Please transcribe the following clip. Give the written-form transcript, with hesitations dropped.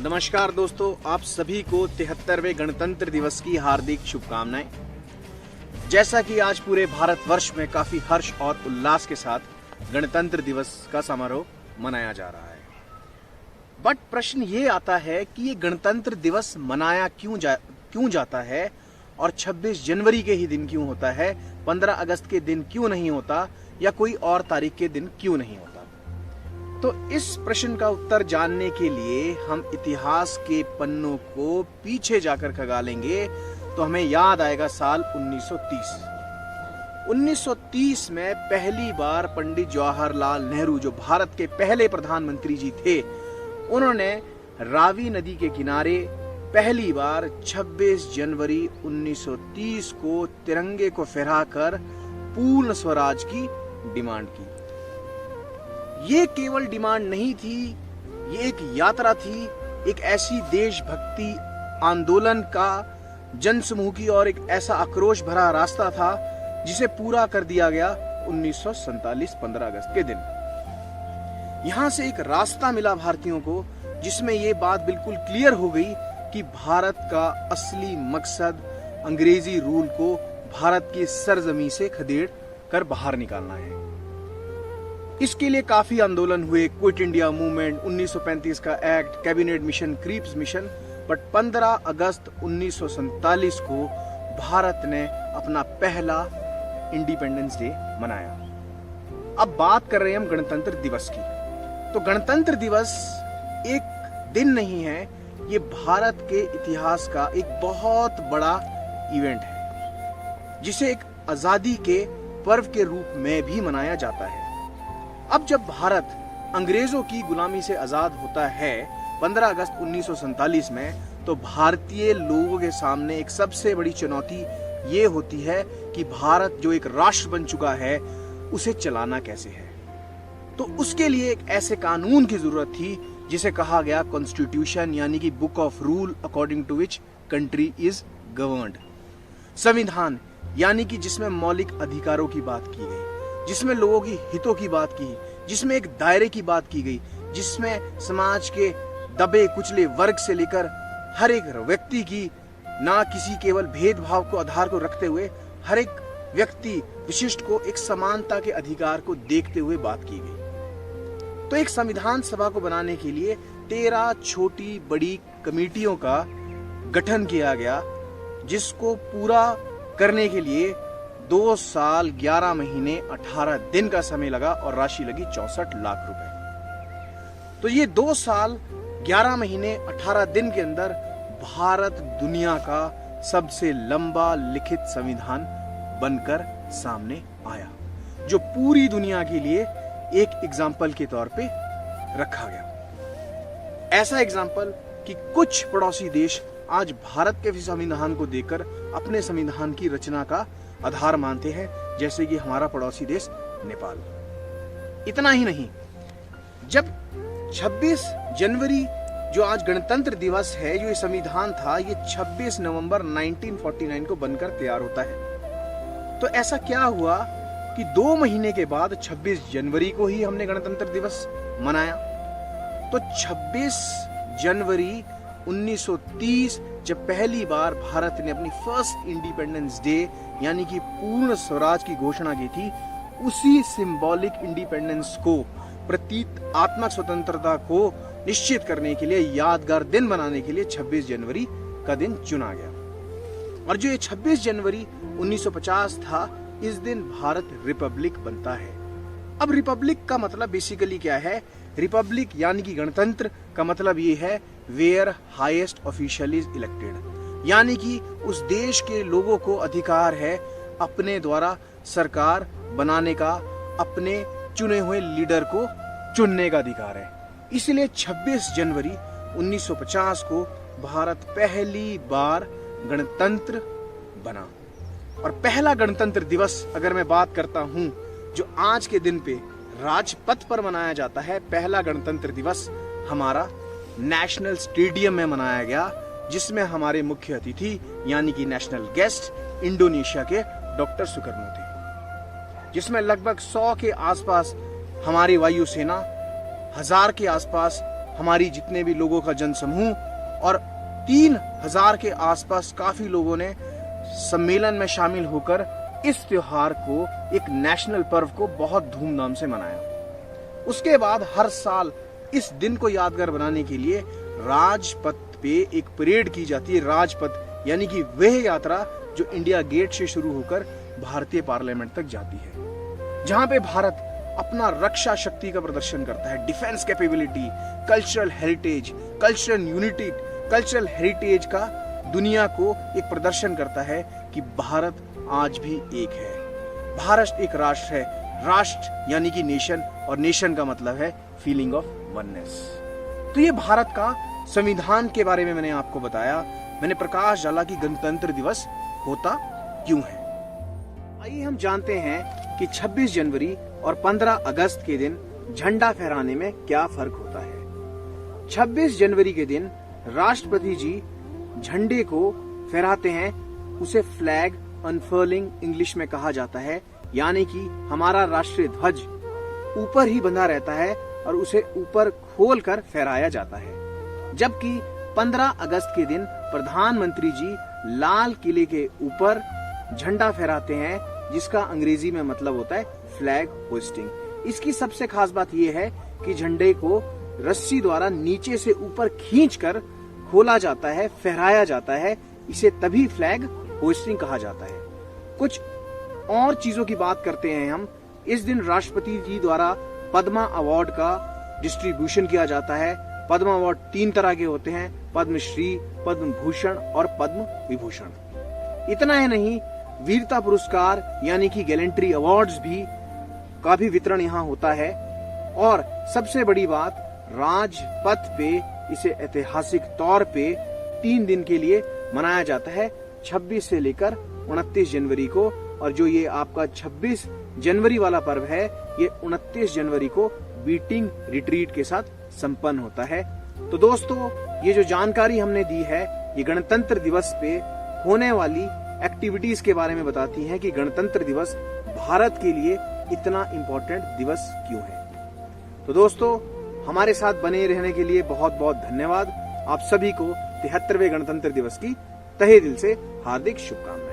नमस्कार दोस्तों, आप सभी को 73वें गणतंत्र दिवस की हार्दिक शुभकामनाएं। जैसा कि आज पूरे भारतवर्ष में काफी हर्ष और उल्लास के साथ गणतंत्र दिवस का समारोह मनाया जा रहा है, बट प्रश्न ये आता है कि ये गणतंत्र दिवस मनाया क्यों जाता है और 26 जनवरी के ही दिन क्यों होता है, 15 अगस्त के दिन क्यों नहीं होता या कोई और तारीख के दिन क्यों नहीं होता। तो इस प्रश्न का उत्तर जानने के लिए हम इतिहास के पन्नों को पीछे जाकर खंगालेंगे तो हमें याद आएगा साल 1930। 1930 में पहली बार पंडित जवाहरलाल नेहरू, जो भारत के पहले प्रधानमंत्री जी थे, उन्होंने रावी नदी के किनारे पहली बार 26 जनवरी 1930 को तिरंगे को फहराकर पूर्ण स्वराज की डिमांड की। ये केवल डिमांड नहीं थी, ये एक यात्रा थी, एक ऐसी देशभक्ति आंदोलन का जनसमूह की और एक ऐसा आक्रोश भरा रास्ता था जिसे पूरा कर दिया गया 1947 15 अगस्त के दिन। यहां से एक रास्ता मिला भारतीयों को जिसमें ये बात बिल्कुल क्लियर हो गई कि भारत का असली मकसद अंग्रेजी रूल को भारत की सरजमी से खदेड़ कर बाहर निकालना है। इसके लिए काफी आंदोलन हुए, क्विट इंडिया मूवमेंट, 1935 का act, cabinet mission, creeps mission, but 15 अगस्त 1947 को भारत ने अपना पहला इंडिपेंडेंस डे मनाया। अब बात कर रहे हैं हम गणतंत्र दिवस की। तो गणतंत्र दिवस एक दिन नहीं है, ये भारत के इतिहास का एक बहुत बड़ा इवेंट है जिसे एक आजादी के पर्व के रूप में भी मनाया जाता है। अब जब भारत अंग्रेजों की गुलामी से आजाद होता है 15 अगस्त 1947 में, तो भारतीय लोगों के सामने एक सबसे बड़ी चुनौती ये होती है कि भारत जो एक राष्ट्र बन चुका है उसे चलाना कैसे है। तो उसके लिए एक ऐसे कानून की जरूरत थी जिसे कहा गया कॉन्स्टिट्यूशन, यानी कि book of rule according to which country is governed. संविधान, यानी कि जिसमें मौलिक अधिकारों की बात की गई, जिसमें लोगों की हितों की बात की, जिसमें एक दायरे की बात की गई, जिसमें समाज के दबे कुचले वर्ग से लेकर हर एक व्यक्ति की, ना किसी केवल भेदभाव को आधार को रखते हुए, हर एक व्यक्ति विशिष्ट को एक समानता के अधिकार को देखते हुए बात की गई। तो एक संविधान सभा को बनाने के लिए 13 छोटी बड़ी कमेटियों का गठन किया गया, जिसको पूरा करने के लिए 2 साल 11 महीने 18 दिन का समय लगा और राशि लगी 64 लाख रुपए। तो ये 2 साल 11 महीने 18 दिन के अंदर भारत दुनिया का सबसे लंबा लिखित संविधान बनकर सामने आया, जो पूरी दुनिया के लिए एक एग्जाम्पल के तौर पे रखा गया। ऐसा एग्जाम्पल कि कुछ पड़ोसी देश आज भारत के संविधान को देखकर अपने संविधान की रचना का आधार मानते हैं, जैसे कि हमारा पड़ोसी देश नेपाल। इतना ही नहीं, जब 26 जनवरी जो आज गणतंत्र दिवस है, जो ये संविधान था, ये 26 नवंबर 1949 को बनकर तैयार होता है। तो ऐसा क्या हुआ कि 2 महीने के बाद 26 जनवरी को ही हमने गणतंत्र दिवस मनाया। तो 26 जनवरी 1930 जब पहली बार भारत ने अपनी फर्स्ट इंडिपेंडेंस डे यानी कि पूर्ण स्वराज की घोषणा की थी, उसी सिंबॉलिक इंडिपेंडेंस को, प्रतीकात्मक स्वतंत्रता को निश्चित करने के लिए, यादगार दिन बनाने के लिए 26 जनवरी का दिन चुना गया। और जो ये 26 जनवरी 1950 था, इस दिन भारत रिपब्लिक बनता है। अब रिपब्लिक का मतलब बेसिकली क्या है? रिपब्लिक यानी कि गणतंत्र का मतलब ये है where highest official is elected, यानी कि उस देश के लोगों को अधिकार है अपने द्वारा सरकार बनाने का, अपने चुने हुए लीडर को चुनने का अधिकार है। इसलिए 26 जनवरी 1950 को भारत पहली बार गणतंत्र बना। और पहला गणतंत्र दिवस अगर मैं बात करता हूं, जो आज के दिन पे राजपथ पर मनाया जाता है, पहला गणतंत्र दिवस हमारा नेशनल स्टेडियम में मनाया गया, जिसमें हमारे मुख्य अतिथि यानी कि नेशनल गेस्ट इंडोनेशिया के डॉक्टर सुकर्णो थे, जिसमें लगभग 100 के आसपास हमारी वायुसेना, 1000 के आसपास हमारी जितने भी लोगों का जनसमूह और 3000 के आसपास काफी लोगों ने सम्मेलन में शामिल होकर इस त्योहार को, एक नेशनल पर्व को बहुत धूमधाम से मनाया। उसके बाद हर साल इस दिन को यादगार बनाने के लिए राजपथ पे एक परेड की जाती है। राजपथ यानी कि वह यात्रा जो इंडिया गेट से शुरू होकर भारतीय पार्लियामेंट तक जाती है, जहां पे भारत अपना रक्षा शक्ति का प्रदर्शन करता है, defence capability, cultural heritage, cultural unity, cultural heritage का दुनिया को एक प्रदर्शन करता है कि भारत आज भी एक है। भारत एक राष्ट्र है, राष्ट्र यानी कि नेशन, और नेशन का मतलब है फीलिंग ऑफ वननेस। तो ये भारत का संविधान के बारे में मैंने आपको बताया, मैंने प्रकाश डाला कि गणतंत्र दिवस होता क्यों है। आइए हम जानते हैं कि 26 जनवरी और 15 अगस्त के दिन झंडा फहराने में क्या फर्क होता है। 26 जनवरी के दिन राष्ट्रपति जी झंडे को फहराते हैं, उसे फ्लैग अनफर्लिंग इंग्लिश में कहा जाता है, यानी कि हमारा राष्ट्रीय ध्वज ऊपर ही बंधा रहता है और उसे ऊपर खोलकर फहराया जाता है। जबकि 15 अगस्त के दिन प्रधानमंत्री जी लाल किले के ऊपर झंडा फहराते हैं, जिसका अंग्रेजी में मतलब होता है फ्लैग होस्टिंग। इसकी सबसे खास बात यह है कि झंडे को रस्सी द्वारा नीचे से ऊपर खींचकर खोला जाता है, फहराया जाता है, इसे तभी फ्लैग होस्टिंग कहा जाता है। कुछ और चीजों की बात करते हैं हम। इस दिन राष्ट्रपति जी द्वारा पद्मा अवार्ड का डिस्ट्रीब्यूशन किया जाता है। पद्म अवार्ड 3 तरह के होते हैं, पद्मश्री, पद्म भूषण और पद्म विभूषण। इतना ही नहीं, वीरता पुरस्कार यानी कि गैलेंट्री अवार्ड्स का भी वितरण यहाँ होता है। और सबसे बड़ी बात, राजपथ पे इसे ऐतिहासिक तौर पे 3 दिन के लिए मनाया जाता है, 26 से लेकर 29 जनवरी को। और जो ये आपका 26 जनवरी वाला पर्व है, ये 29 जनवरी को बीटिंग रिट्रीट के साथ संपन्न होता है। तो दोस्तों, ये जो जानकारी हमने दी है, ये गणतंत्र दिवस पे होने वाली एक्टिविटीज के बारे में बताती है कि गणतंत्र दिवस भारत के लिए इतना इम्पोर्टेंट दिवस क्यों है। तो दोस्तों, हमारे साथ बने रहने के लिए बहुत बहुत धन्यवाद। आप सभी को 73वें गणतंत्र दिवस की तहे दिल से हार्दिक शुभकामनाएं।